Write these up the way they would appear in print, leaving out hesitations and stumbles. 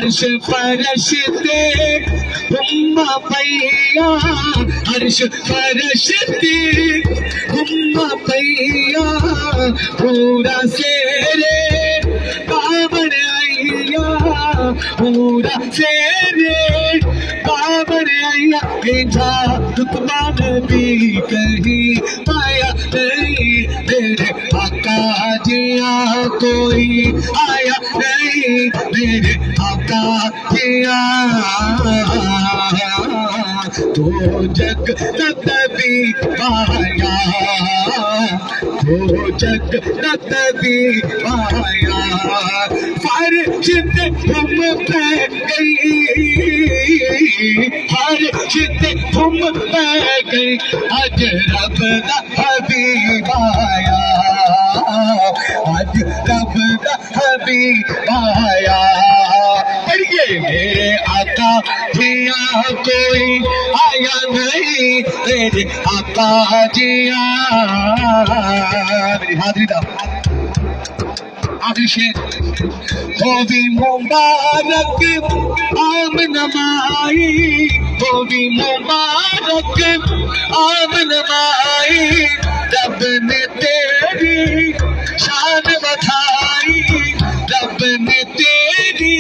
अर्श फरशते हुम्मा पैया अर्श फरशते हुम्मा पैया पूरा सेरे बाबर आइया पूरा सेरे बाबर आइया बेटा तुतमान भी कहीं पाया नहीं मेरे आका जिया कोई आया नहीं मेरे आका जिया तो जग नबी पाया तो जग नबी पाया फर्श तुम पे गई हर चित तुम पे गई अज रब दा हबीब आया अज रब दा हबीब आया पढ़िए मेरे आका जिया कोई आया नहीं मेरे आका जिया मेरी हाजरी दा आखिरी शेर हो भी मुबारक आम नमाई हो भी मुबारक आम नमाई रब ने तेरी शान बधाई रब ने तेरी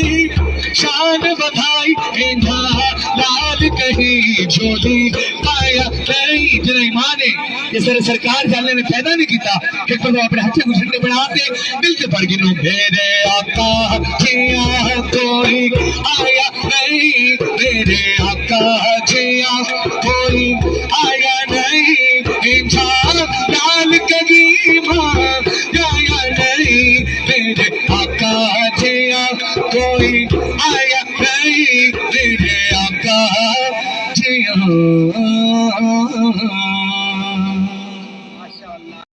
शान बधाई इन्हा लाल कहीं झोली पाया नहीं जरा ईमान है ये सर सरकार जाने ने पैदा नहीं किया एक बार अपने हाथ को ठंडे बनाते दिल के पड़ गिनो मेरे आका जिया कोई आया नहीं मेरे आका जिया कोई आया नहीं इंसान लाल कदीमा आया नहीं मेरे आका जिया कोई आया नहीं मेरे आका जिया